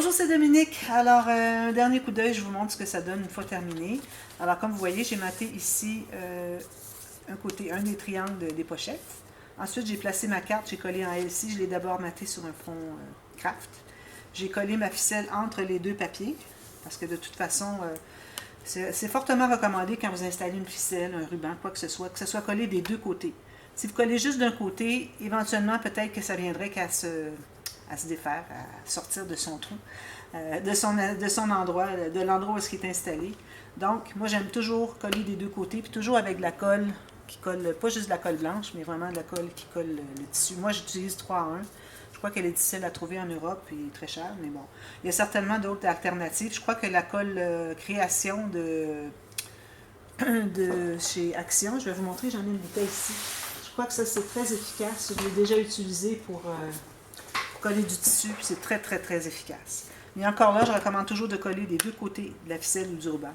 Bonjour, c'est Dominique. Alors, un dernier coup d'œil, je vous montre ce que ça donne une fois terminé. Alors, comme vous voyez, j'ai maté ici un côté, un des triangles des pochettes. Ensuite, j'ai placé ma carte, j'ai collé en LC. Je l'ai d'abord maté sur un fond craft. J'ai collé ma ficelle entre les deux papiers, parce que de toute façon, c'est fortement recommandé quand vous installez une ficelle, un ruban, quoi que ce soit collé des deux côtés. Si vous collez juste d'un côté, éventuellement, peut-être que ça viendrait qu'à se défaire, à sortir de son trou, de son endroit, de l'endroit où il est installé. Donc, moi, j'aime toujours coller des deux côtés, puis toujours avec de la colle qui colle, pas juste de la colle blanche, mais vraiment de la colle qui colle le tissu. Moi, j'utilise 3-1. Je crois qu'elle est difficile à trouver en Europe et très chère, mais bon. Il y a certainement d'autres alternatives. Je crois que la colle création de chez Action, je vais vous montrer, j'en ai une bouteille ici. Je crois que ça, c'est très efficace. Je l'ai déjà utilisé pour coller du tissu, puis c'est très, très, très efficace. Mais encore là, je recommande toujours de coller des deux côtés de la ficelle ou du ruban.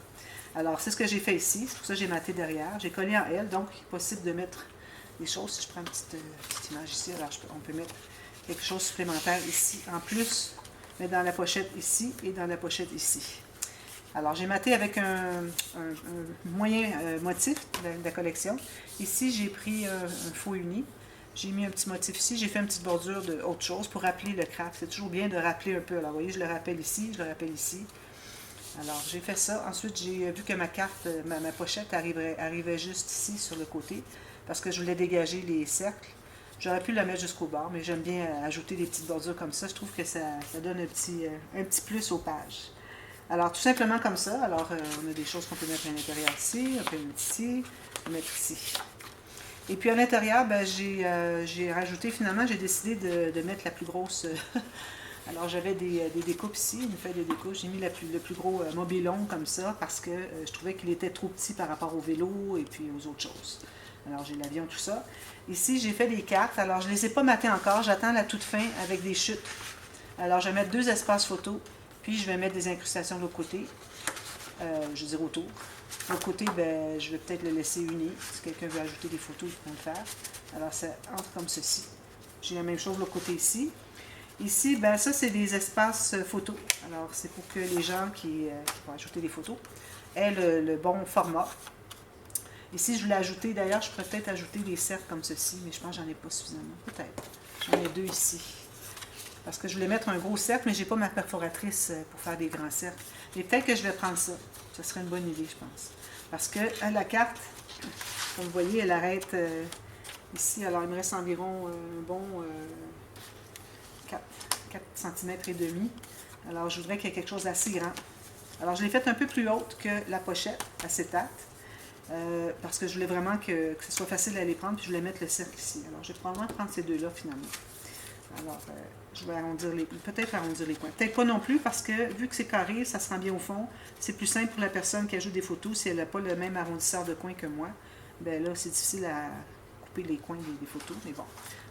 Alors, c'est ce que j'ai fait ici. C'est pour ça que j'ai maté derrière. J'ai collé en L, donc il est possible de mettre des choses. Si je prends une petite image ici, alors on peut mettre quelque chose supplémentaire ici en plus, mais dans la pochette ici et dans la pochette ici. Alors, j'ai maté avec un moyen motif de la collection. Ici, j'ai pris un faux uni. J'ai mis un petit motif ici. J'ai fait une petite bordure de autre chose pour rappeler le craft. C'est toujours bien de rappeler un peu. Alors, vous voyez, je le rappelle ici, je le rappelle ici. Alors, j'ai fait ça. Ensuite, j'ai vu que ma carte, ma pochette arrivait juste ici, sur le côté, parce que je voulais dégager les cercles. J'aurais pu la mettre jusqu'au bord, mais j'aime bien ajouter des petites bordures comme ça. Je trouve que ça donne un petit plus aux pages. Alors, tout simplement comme ça. Alors, on a des choses qu'on peut mettre à l'intérieur ici, on peut mettre ici, on peut mettre ici. Et puis à l'intérieur, ben, j'ai rajouté, finalement, j'ai décidé de mettre la plus grosse. Alors, j'avais des découpes ici, une feuille de découpe. J'ai mis le plus gros mobilon comme ça parce que je trouvais qu'il était trop petit par rapport au vélo et puis aux autres choses. Alors, j'ai l'avion, tout ça. Ici, j'ai fait des cartes. Alors, je ne les ai pas matées encore. J'attends la toute fin avec des chutes. Alors, je vais mettre 2 espaces photos. Puis, je vais mettre des incrustations de l'autre côté. Je veux dire autour. De l'autre côté, ben, je vais peut-être le laisser uni. Si quelqu'un veut ajouter des photos, il peut le faire. Alors, ça entre comme ceci. J'ai la même chose de l'autre côté ici. Ici, ben, ça, c'est des espaces photos. Alors, c'est pour que les gens qui vont ajouter des photos aient le bon format. Ici, je voulais ajouter, d'ailleurs, je pourrais peut-être ajouter des cercles comme ceci, mais je pense que j'en ai pas suffisamment. Peut-être. J'en ai 2 ici. Parce que je voulais mettre un gros cercle, mais je n'ai pas ma perforatrice pour faire des grands cercles. Mais peut-être que je vais prendre ça. Ce serait une bonne idée, je pense. Parce que la carte, comme vous voyez, elle arrête ici. Alors, il me reste environ un bon 4 cm et demi. Alors, je voudrais qu'il y ait quelque chose d'assez grand. Alors, je l'ai faite un peu plus haute que la pochette acétate. Parce que je voulais vraiment que ce soit facile à les prendre, puis je voulais mettre le cercle ici. Alors, je vais probablement prendre ces deux-là, finalement. Alors, je vais peut-être arrondir les coins. Peut-être pas non plus, parce que vu que c'est carré, ça se rend bien au fond. C'est plus simple pour la personne qui ajoute des photos. Si elle n'a pas le même arrondisseur de coins que moi, ben là, c'est difficile à couper les coins des photos, mais bon.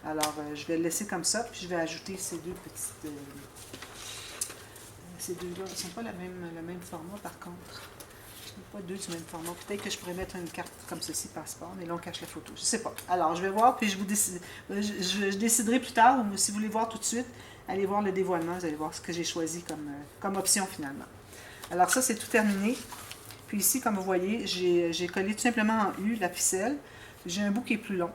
Alors, je vais le laisser comme ça, puis je vais ajouter ces deux petites... ces deux-là, ils ne sont pas le même format, par contre. Pas 2 du même format. Peut-être que je pourrais mettre une carte comme ceci, passeport, mais là, on cache la photo. Je ne sais pas. Alors, je vais voir, puis je déciderai plus tard, ou si vous voulez voir tout de suite, allez voir le dévoilement, vous allez voir ce que j'ai choisi comme option, finalement. Alors, ça, c'est tout terminé. Puis ici, comme vous voyez, j'ai collé tout simplement en U la ficelle. J'ai un bout qui est plus long.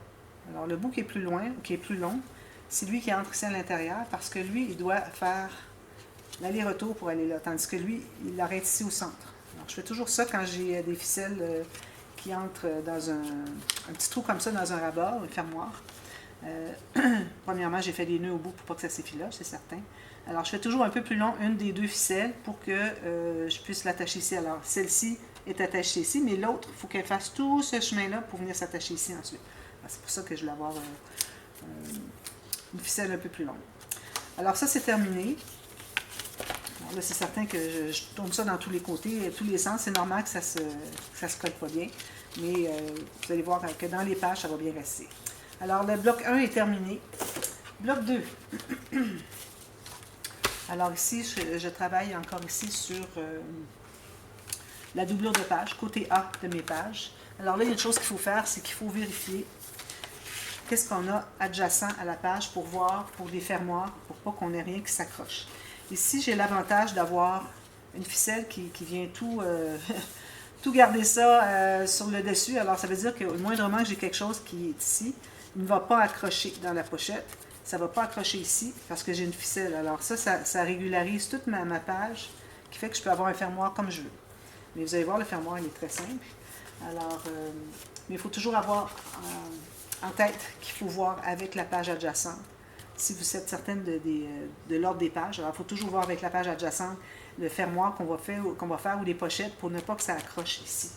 Alors, le bout qui est plus long, c'est lui qui entre ici à l'intérieur, parce que lui, il doit faire l'aller-retour pour aller là, tandis que lui, il arrête ici au centre. Alors, je fais toujours ça quand j'ai des ficelles qui entrent dans un petit trou comme ça dans un rabat, un fermoir. Premièrement, j'ai fait des nœuds au bout pour pas que ça s'effiloche, c'est certain. Alors, je fais toujours un peu plus long une des 2 ficelles pour que je puisse l'attacher ici. Alors, celle-ci est attachée ici, mais l'autre, il faut qu'elle fasse tout ce chemin-là pour venir s'attacher ici ensuite. C'est pour ça que je vais avoir une ficelle un peu plus longue. Alors, ça, c'est terminé. Là, c'est certain que je tourne ça dans tous les côtés, tous les sens. C'est normal que ça se colle pas bien, mais vous allez voir que dans les pages, ça va bien rester. Alors, le bloc 1 est terminé. Bloc 2. Alors ici, je travaille encore ici sur la doublure de page, côté A de mes pages. Alors là, il y a une chose qu'il faut faire, c'est qu'il faut vérifier qu'est-ce qu'on a adjacent à la page pour voir, pour les fermoirs, pour pas qu'on ait rien qui s'accroche. Ici, j'ai l'avantage d'avoir une ficelle qui vient tout, tout garder ça sur le dessus. Alors, ça veut dire que moindrement que j'ai quelque chose qui est ici, il ne va pas accrocher dans la pochette. Ça ne va pas accrocher ici parce que j'ai une ficelle. Alors ça régularise toute ma page, qui fait que je peux avoir un fermoir comme je veux. Mais vous allez voir, le fermoir, il est très simple. Alors, mais il faut toujours avoir en tête qu'il faut voir avec la page adjacente. Si vous êtes certaine de l'ordre des pages, alors il faut toujours voir avec la page adjacente le fermoir qu'on va faire ou les pochettes pour ne pas que ça accroche ici,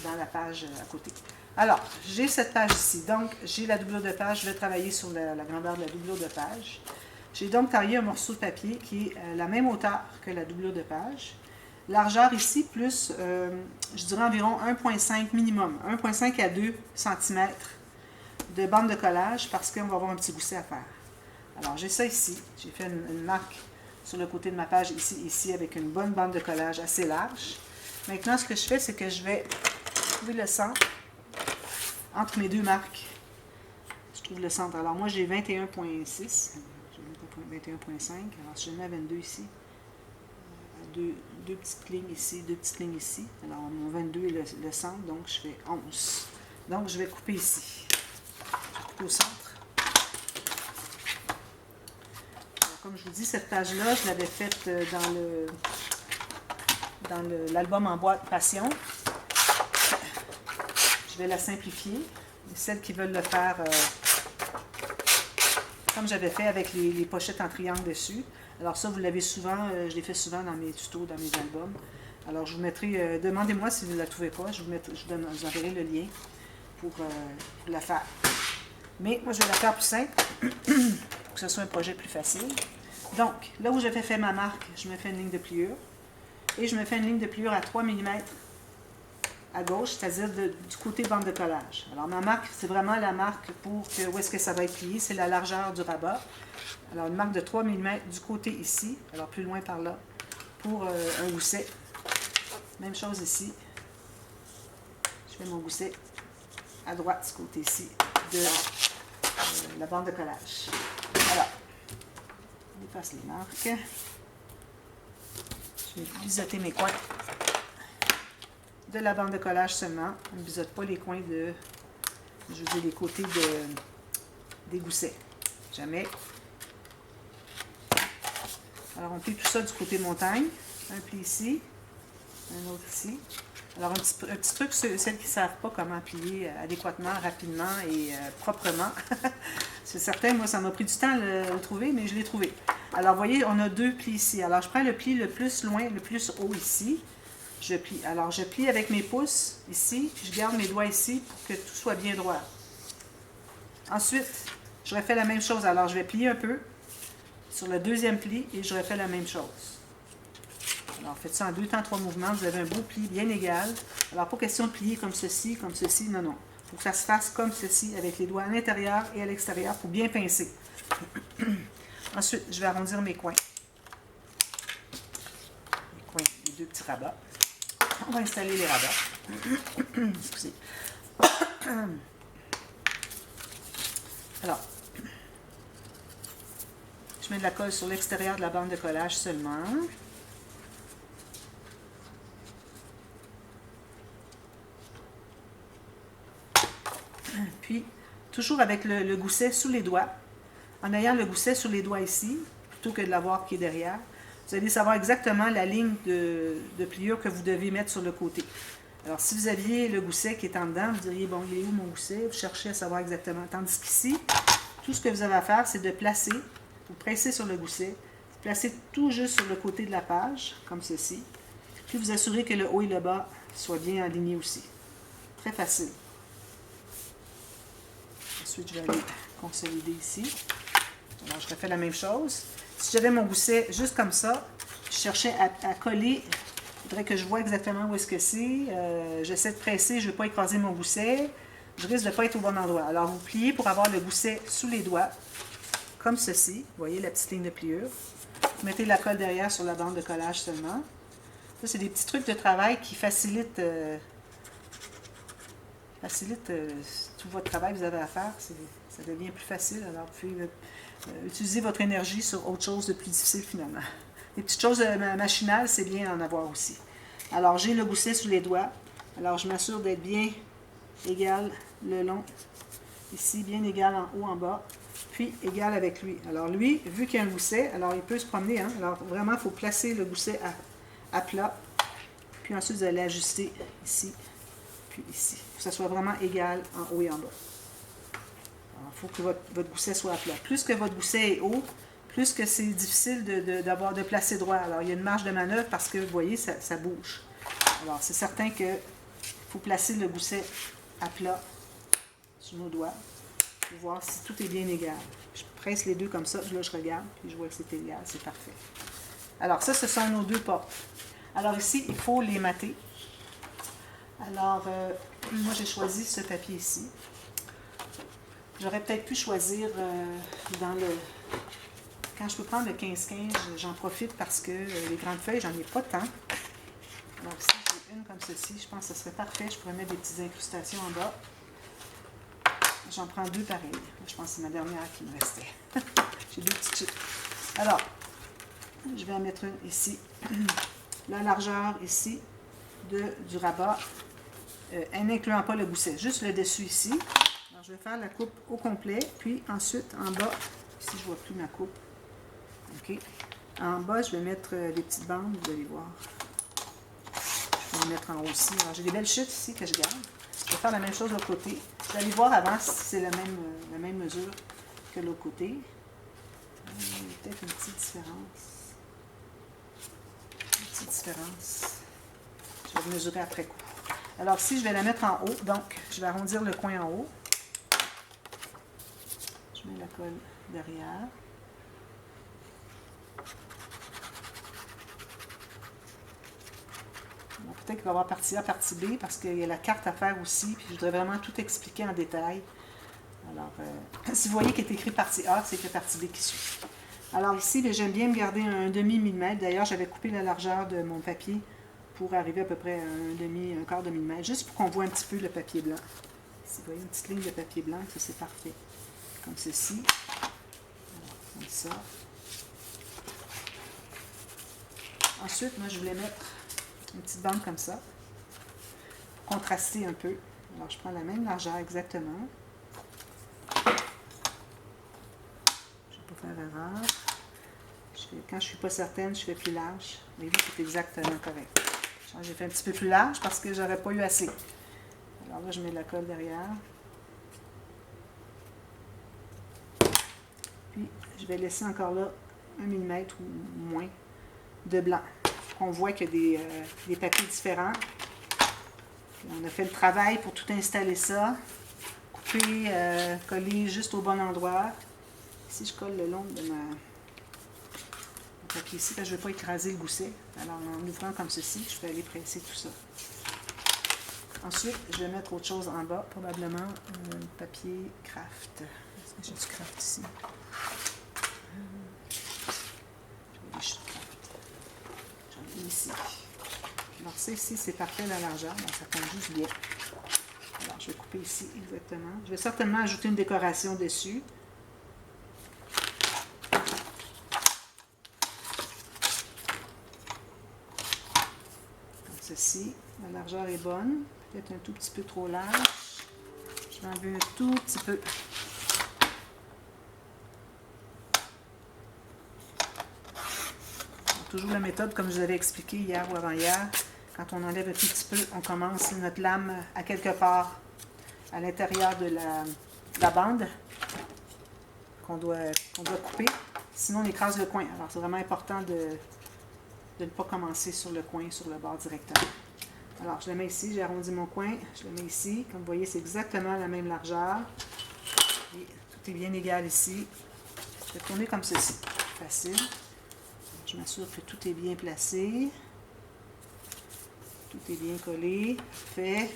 dans la page à côté. Alors, j'ai cette page ici. Donc, j'ai la doublure de page. Je vais travailler sur la grandeur de la doublure de page. J'ai donc taillé un morceau de papier qui est la même hauteur que la doublure de page. Largeur ici, plus, je dirais environ 1,5 minimum, 1,5 à 2 cm de bande de collage parce qu'on va avoir un petit gousset à faire. Alors, j'ai ça ici. J'ai fait une marque sur le côté de ma page ici, avec une bonne bande de collage assez large. Maintenant, ce que je fais, c'est que je vais trouver le centre entre mes deux marques. Je trouve le centre. Alors, moi, j'ai 21,6. Je vais mettre 21,5. Alors, si je mets 22 ici, deux petites lignes ici, deux petites lignes ici. Alors, mon 22 est le centre, donc je fais 11. Donc, je vais couper ici. Je vais couper au centre. Alors, comme je vous dis, cette page-là, je l'avais faite dans l'album en boîte Passion. Je vais la simplifier. Celles qui veulent le faire comme j'avais fait avec les pochettes en triangle dessus. Alors ça, vous l'avez souvent, je l'ai fait souvent dans mes tutos, dans mes albums. Alors je vous mettrai, demandez-moi si vous ne la trouvez pas, je vous enverrai le lien pour la faire. Mais moi, je vais la faire plus simple, pour que ce soit un projet plus facile. Donc, là où j'avais fait ma marque, je me fais une ligne de pliure. Et je me fais une ligne de pliure à 3 mm à gauche, c'est-à-dire du côté bande de collage. Alors ma marque, c'est vraiment la marque pour où est-ce que ça va être plié, c'est la largeur du rabat. Alors une marque de 3 mm du côté ici, alors plus loin par là, pour un gousset. Même chose ici. Je fais mon gousset à droite, ce côté-ci, de la bande de collage. Alors, on efface les marques. Je vais biseauter mes coins de la bande de collage seulement. On ne biseaute pas les coins je veux dire les côtés des goussets. Jamais. Alors on plie tout ça du côté montagne. Un pli ici, un autre ici. Alors un petit truc, celles qui ne savent pas comment plier adéquatement, rapidement et proprement. C'est certain, moi ça m'a pris du temps à le trouver, mais je l'ai trouvé. Alors vous voyez, on a deux plis ici. Alors je prends le pli le plus loin, le plus haut ici. Je plie. Alors, je plie avec mes pouces ici, puis je garde mes doigts ici pour que tout soit bien droit. Ensuite, je refais la même chose. Alors, je vais plier un peu sur le deuxième pli et je refais la même chose. Alors, faites ça en 2 temps, 3 mouvements. Vous avez un beau pli bien égal. Alors, pas question de plier comme ceci, non, non. Il faut que ça se fasse comme ceci, avec les doigts à l'intérieur et à l'extérieur pour bien pincer. Ensuite, je vais arrondir mes coins. Les coins, les deux petits rabats. On va installer les rabats. Excusez. Alors, je mets de la colle sur l'extérieur de la bande de collage seulement. Puis, toujours avec le gousset sous les doigts, en ayant le gousset sur les doigts ici, plutôt que de l'avoir qui est derrière, vous allez savoir exactement la ligne de pliure que vous devez mettre sur le côté. Alors, si vous aviez le gousset qui est en dedans, vous diriez, bon, il est où mon gousset? Vous cherchez à savoir exactement. Tandis qu'ici, tout ce que vous avez à faire, c'est de placer, vous pressez sur le gousset, vous placez tout juste sur le côté de la page, comme ceci, puis vous assurez que le haut et le bas soient bien alignés aussi. Très facile. Ensuite, je vais aller consolider ici. Alors, je refais la même chose. Si j'avais mon gousset juste comme ça, je cherchais à coller. Il faudrait que je vois exactement où est-ce que c'est. J'essaie de presser, je ne veux pas écraser mon gousset. Je risque de ne pas être au bon endroit. Alors, vous pliez pour avoir le gousset sous les doigts, comme ceci. Vous voyez la petite ligne de pliure. Vous mettez la colle derrière sur la bande de collage seulement. Ça, c'est des petits trucs de travail qui facilitent, tout votre travail que vous avez à faire. Ça devient plus facile. Alors, vous pouvez utiliser votre énergie sur autre chose de plus difficile finalement. les petites choses machinales, c'est bien d'en avoir aussi. Alors, j'ai le gousset sous les doigts. Alors, je m'assure d'être bien égal le long, ici, bien égal en haut, en bas, puis égal avec lui. Alors, lui, vu qu'il y a un gousset, alors il peut se promener. Hein? Alors, vraiment, il faut placer le gousset à plat. Puis ensuite, vous allez ajuster ici, puis ici. Il faut que ça soit vraiment égal en haut et en bas. Alors, il faut que votre gousset soit à plat. Plus que votre gousset est haut, plus que c'est difficile de placer droit. Alors, il y a une marge de manœuvre parce que, vous voyez, ça bouge. Alors, c'est certain qu'il faut placer le gousset à plat sur nos doigts pour voir si tout est bien égal. Je presse les deux comme ça, là, je regarde, puis je vois que c'est égal, c'est parfait. Alors, ça, ce sont nos deux portes. Alors ici, il faut les mater. Alors, moi, j'ai choisi ce papier ici. J'aurais peut-être pu choisir quand je peux prendre le 15-15, j'en profite parce que les grandes feuilles, j'en ai pas tant. Alors ici, j'ai une comme ceci. Je pense que ce serait parfait. Je pourrais mettre des petites incrustations en bas. J'en prends deux pareilles. Je pense que c'est ma dernière qui me restait. J'ai deux petites chips. Alors, je vais en mettre une ici. La largeur ici du rabat, n'incluant pas le gousset, juste le dessus ici. Alors, je vais faire la coupe au complet, puis ensuite en bas, ici je ne vois plus ma coupe. OK. En bas, je vais mettre des petites bandes, vous allez voir. Je vais les mettre en haut aussi. Alors, j'ai des belles chutes ici que je garde. Je vais faire la même chose de l'autre côté. Vous allez voir avant si c'est la même mesure que l'autre côté. Il y a peut-être une petite différence. Différence. Je vais mesurer après coup. Alors ici, je vais la mettre en haut. Donc, je vais arrondir le coin en haut. Je mets la colle derrière. Peut-être qu'il va y avoir partie A, partie B, parce qu'il y a la carte à faire aussi, puis je voudrais vraiment tout expliquer en détail. Alors, si vous voyez qu'il est écrit partie A, c'est que partie B qui suit. Alors ici, j'aime bien me garder un demi-millimètre. D'ailleurs, j'avais coupé la largeur de mon papier pour arriver à peu près à un quart de millimètre, juste pour qu'on voit un petit peu le papier blanc. Ici, vous voyez une petite ligne de papier blanc, ça c'est parfait. Comme ceci. Alors, comme ça. Ensuite, moi, je voulais mettre une petite bande comme ça, pour contraster un peu. Alors, je prends la même largeur exactement. Je ne vais pas faire erreur. Quand je ne suis pas certaine, je fais plus large. Mais là, c'est exactement correct. J'ai fait un petit peu plus large parce que j'aurais pas eu assez. Alors là, je mets la colle derrière. Puis, je vais laisser encore là 1 mm ou moins de blanc. On voit qu'il y a des papiers différents. Puis on a fait le travail pour tout installer ça. Couper, coller juste au bon endroit. Ici, je colle le long de mon papier ici, parce que je ne veux pas écraser le gousset. Alors, en ouvrant comme ceci, je peux aller presser tout ça. Ensuite, je vais mettre autre chose en bas, probablement un papier craft. Est-ce que j'ai du craft ici? J'en ai ici. Alors, ça ici, c'est parfait la largeur, donc ça tombe juste bien. Alors, je vais couper ici exactement. Je vais certainement ajouter une décoration dessus. Ceci, la largeur est bonne, peut-être un tout petit peu trop large. Je vais enlever un tout petit peu. Alors, toujours la méthode comme je vous avais expliqué hier ou avant-hier. Quand on enlève un tout petit peu, on commence notre lame à quelque part à l'intérieur de la bande qu'on doit couper. Sinon, on écrase le coin. Alors, c'est vraiment important de ne pas commencer sur le coin, sur le bord directement. Alors, je le mets ici, j'ai arrondi mon coin, je le mets ici. Comme vous voyez, c'est exactement la même largeur. Et tout est bien égal ici. Je vais tourner comme ceci. Facile. Je m'assure que tout est bien placé. Tout est bien collé. Fait.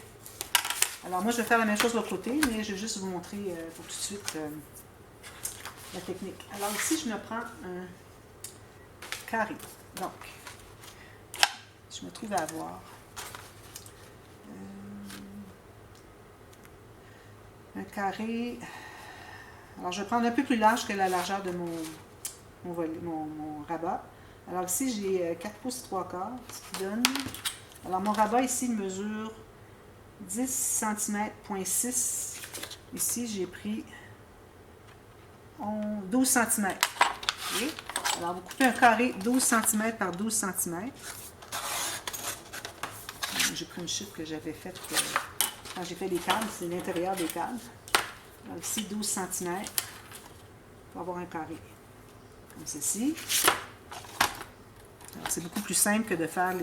Alors, moi, je vais faire la même chose de l'autre côté, mais je vais juste vous montrer pour tout de suite la technique. Alors, ici, je me prends un carré. Donc, je me trouve à avoir un carré. Alors, je vais prendre un peu plus large que la largeur de mon rabat. Alors ici, j'ai 4 pouces 3/4, ce qui donne... Alors mon rabat ici mesure 10 cm,6. Ici, j'ai pris 12 cm. Okay? Alors, vous coupez un carré 12 cm par 12 cm. J'ai pris une chute que j'avais faite quand j'ai fait les câbles. C'est l'intérieur des câbles. Alors ici, 12 cm pour avoir un carré. Comme ceci. C'est beaucoup plus simple que de faire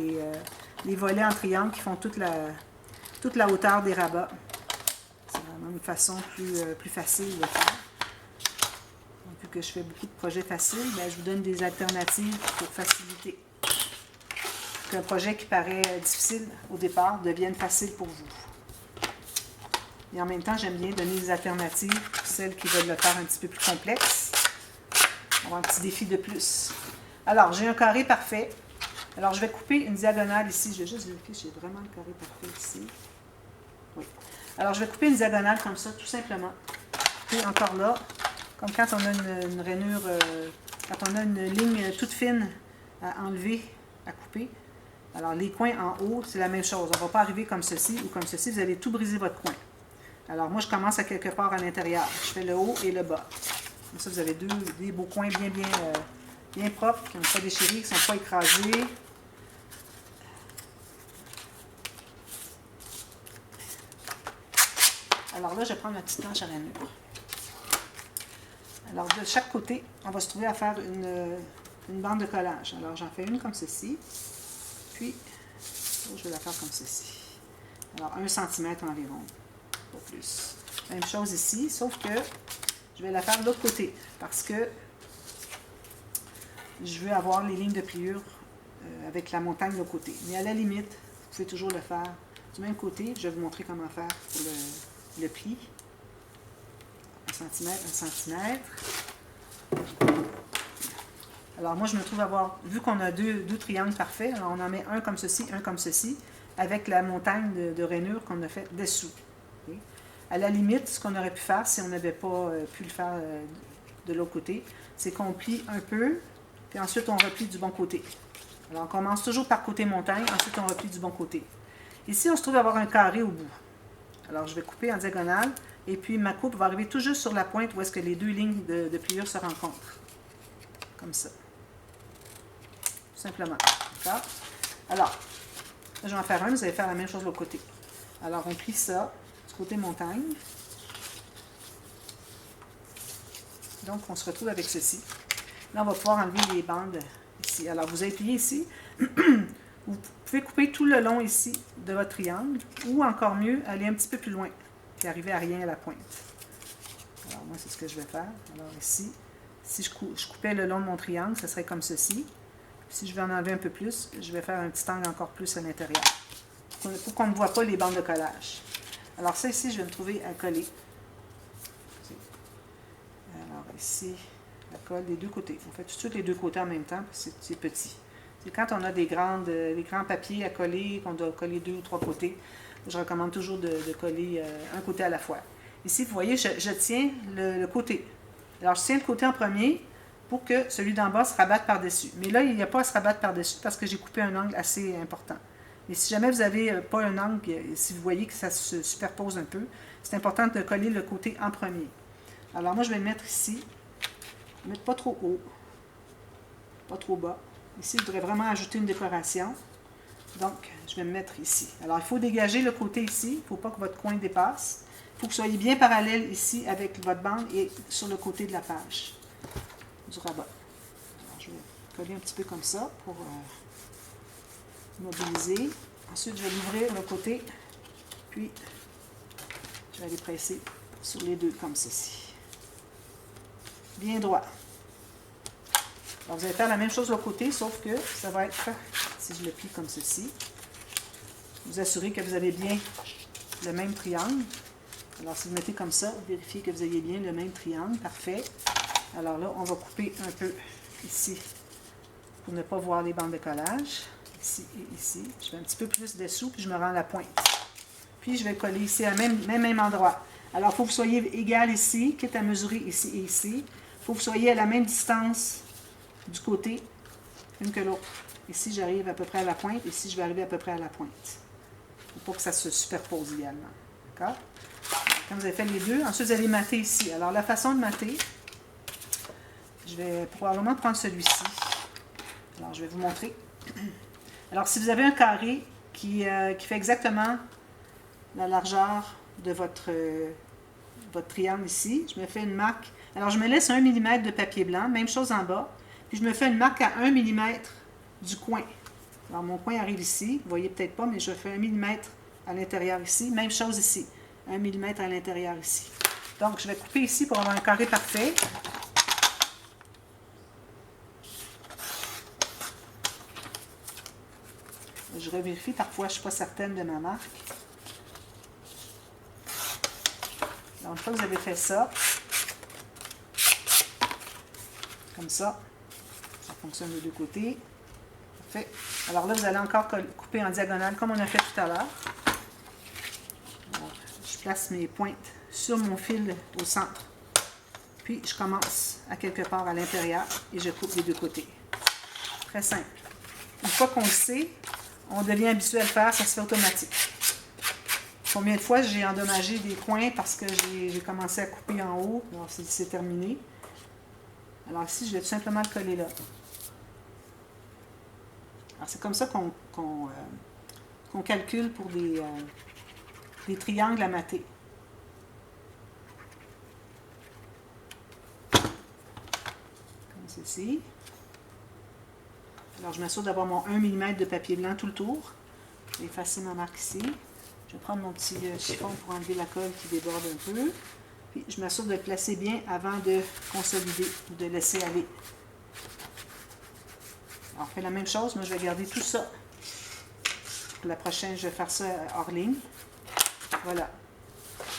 les volets en triangle qui font toute la hauteur des rabats. C'est vraiment une façon plus facile de faire. Vu que je fais beaucoup de projets faciles, bien, je vous donne des alternatives pour faciliter. Qu'un projet qui paraît difficile au départ devienne facile pour vous. Et en même temps, j'aime bien donner des alternatives pour celles qui veulent le faire un petit peu plus complexe. On va un petit défi de plus. Alors, j'ai un carré parfait. Alors, je vais couper une diagonale ici. Je vais juste vérifier si j'ai vraiment le carré parfait ici. Oui. Alors, je vais couper une diagonale comme ça, tout simplement. Et encore là, comme quand on a une rainure, quand on a une ligne toute fine à enlever, à couper. Alors, les coins en haut, c'est la même chose. On ne va pas arriver comme ceci ou comme ceci. Vous allez tout briser votre coin. Alors, moi, je commence à quelque part à l'intérieur. Je fais le haut et le bas. Comme ça, vous avez des beaux coins bien propres, qui n'ont pas déchiré, qui ne sont pas écrasés. Alors là, je vais prendre ma petite planche à rainure. Alors, de chaque côté, on va se trouver à faire une bande de collage. Alors, j'en fais une comme ceci. Puis, je vais la faire comme ceci. Alors, 1 cm environ, pas plus. Même chose ici, sauf que je vais la faire de l'autre côté parce que je veux avoir les lignes de pliure avec la montagne de l'autre côté. Mais à la limite, vous pouvez toujours le faire du même côté. Je vais vous montrer comment faire pour le pli. 1 cm, 1 cm. Alors moi, je me trouve avoir, vu qu'on a deux triangles parfaits, alors on en met un comme ceci, un comme ceci, avec la montagne de rainure qu'on a fait dessous. Okay? À la limite, ce qu'on aurait pu faire, si on n'avait pas pu le faire de l'autre côté, c'est qu'on plie un peu, puis ensuite on replie du bon côté. Alors on commence toujours par côté montagne, ensuite on replie du bon côté. Ici, on se trouve avoir un carré au bout. Alors je vais couper en diagonale, et puis ma coupe va arriver tout juste sur la pointe où est-ce que les deux lignes de pliure se rencontrent. Comme ça. Tout simplement. D'accord? Alors, je vais en faire un, vous allez faire la même chose de l'autre côté. Alors, on plie ça du côté montagne. Donc, on se retrouve avec ceci. Là, on va pouvoir enlever les bandes ici. Alors, vous avez plié ici. Vous pouvez couper tout le long ici de votre triangle, ou encore mieux, aller un petit peu plus loin, puis arriver à rien à la pointe. Alors, moi, c'est ce que je vais faire. Alors, ici, si je coupais le long de mon triangle, ce serait comme ceci. Si je veux en enlever un peu plus, je vais faire un petit angle encore plus à l'intérieur, pour qu'on ne voit pas les bandes de collage. Alors, ça ici, je vais me trouver à coller. Alors, ici, la colle des deux côtés. On fait tout de suite les deux côtés en même temps, parce que c'est petit. C'est quand on a des grands papiers à coller, qu'on doit coller 2 ou 3 côtés, je recommande toujours de coller un côté à la fois. Ici, vous voyez, je tiens le côté. Alors, je tiens le côté en premier pour que celui d'en bas se rabatte par-dessus. Mais là, il n'y a pas à se rabattre par-dessus parce que j'ai coupé un angle assez important. Mais si jamais vous n'avez pas un angle, si vous voyez que ça se superpose un peu, c'est important de coller le côté en premier. Alors, moi, je vais le mettre ici. Mettre pas trop haut, pas trop bas. Ici, je voudrais vraiment ajouter une décoration. Donc, je vais me mettre ici. Alors, il faut dégager le côté ici. Il ne faut pas que votre coin dépasse. Il faut que vous soyez bien parallèle ici avec votre bande et sur le côté de la page du rabat. Alors, je vais coller un petit peu comme ça pour mobiliser. Ensuite, je vais l'ouvrir le côté. Puis, je vais aller presser sur les deux comme ceci. Bien droit. Alors, vous allez faire la même chose de l'autre côté, sauf que ça va être, si je le plie comme ceci, vous assurez que vous avez bien le même triangle. Alors, si vous mettez comme ça, vérifiez que vous ayez bien le même triangle. Parfait. Alors là, on va couper un peu ici pour ne pas voir les bandes de collage. Ici et ici. Je fais un petit peu plus dessous, puis je me rends à la pointe. Puis, je vais coller ici à même endroit. Alors, il faut que vous soyez égal ici, quitte à mesurer ici et ici. Il faut que vous soyez à la même distance du côté une que l'autre. Ici, j'arrive à peu près à la pointe. Ici, je vais arriver à peu près à la pointe. Il ne faut pas que ça se superpose également. D'accord? Quand vous avez fait les deux, ensuite, vous allez mater ici. Alors, la façon de mater, je vais probablement prendre celui-ci. Alors, je vais vous montrer. Alors, si vous avez un carré qui fait exactement la largeur de votre triangle ici, je me fais une marque. Alors, je me laisse 1 mm de papier blanc, même chose en bas. Puis, je me fais une marque à 1 mm du coin. Alors, mon coin arrive ici. Vous ne voyez peut-être pas, mais je fais 1 mm à l'intérieur ici. Même chose ici. 1 mm à l'intérieur ici. Donc, je vais couper ici pour avoir un carré parfait. Je revérifie. Parfois, je ne suis pas certaine de ma marque. Donc, une fois que vous avez fait ça, comme ça fonctionne des deux côtés. Parfait. Alors là, vous allez encore couper en diagonale comme on a fait tout à l'heure. Je place mes pointes sur mon fil au centre. Puis, je commence à quelque part à l'intérieur et je coupe des deux côtés. Très simple. Une fois qu'on le sait, on devient habitué à le faire, ça se fait automatique. Combien de fois j'ai endommagé des coins parce que j'ai commencé à couper en haut. Alors, c'est terminé. Alors ici, je vais tout simplement le coller là. Alors, c'est comme ça qu'on calcule pour des triangles à mater. Comme ceci. Alors, je m'assure d'avoir mon 1 mm de papier blanc tout le tour. Je vais effacer ma marque ici. Je vais prendre mon petit chiffon pour enlever la colle qui déborde un peu. Puis, je m'assure de le placer bien avant de consolider ou de laisser aller. Alors, on fait la même chose. Moi, je vais garder tout ça. Pour la prochaine, je vais faire ça hors ligne. Voilà.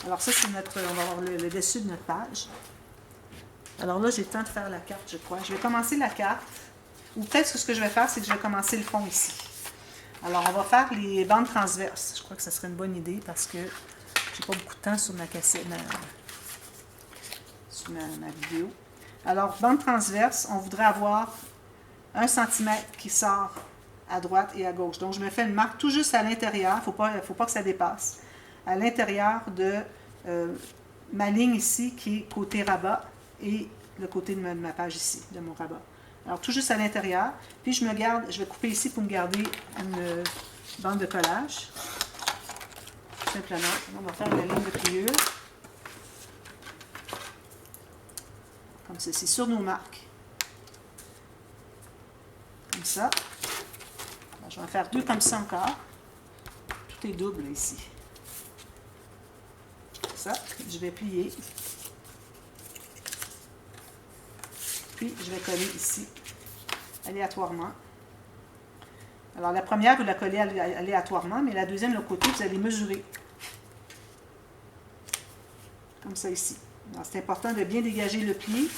Alors, ça, c'est notre... On va avoir le dessus de notre page. Alors là, j'ai le temps de faire la carte, je crois. Je vais commencer la carte. Ou peut-être que ce que je vais faire, c'est que je vais commencer le fond ici. Alors, on va faire les bandes transverses. Je crois que ce serait une bonne idée parce que j'ai pas beaucoup de temps sur ma cassette, sur ma vidéo. Alors, bande transverse, on voudrait avoir 1 cm qui sort à droite et à gauche. Donc, je me fais une marque tout juste à l'intérieur. Il ne faut pas que ça dépasse. À l'intérieur de ma ligne ici, qui est côté rabat, et le côté de ma page ici, de mon rabat. Alors, tout juste à l'intérieur. Puis, je vais couper ici pour me garder une bande de collage. Simplement. On va faire la ligne de pliure. Comme ceci, sur nos marques. Comme ça. Alors, je vais en faire 2 comme ça encore. Tout est double ici. Ça, je vais plier. Puis, je vais coller ici, aléatoirement. Alors, la première, vous la collez aléatoirement, mais la deuxième, de l'autre côté, vous allez mesurer. Comme ça ici. Alors, c'est important de bien dégager le pli.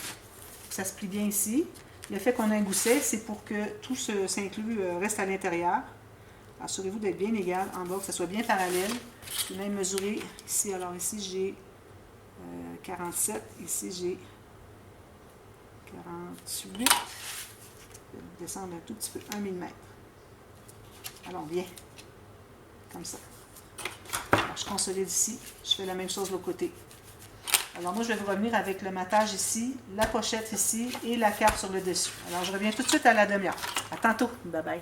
Ça se plie bien ici. Le fait qu'on ait un gousset, c'est pour que tout s'inclut, reste à l'intérieur. Assurez-vous d'être bien égal en bas, que ça soit bien parallèle. Je vais même mesurer ici. Alors, ici, j'ai 47. Ici, j'ai 48. Je vais descendre un tout petit peu, 1 mm. Alors, bien. Comme ça. Alors, je consolide ici. Je fais la même chose de l'autre côté. Alors, moi, je vais vous revenir avec le matage ici, la pochette ici et la carte sur le dessus. Alors, je reviens tout de suite à la demi-heure. À tantôt. Bye bye.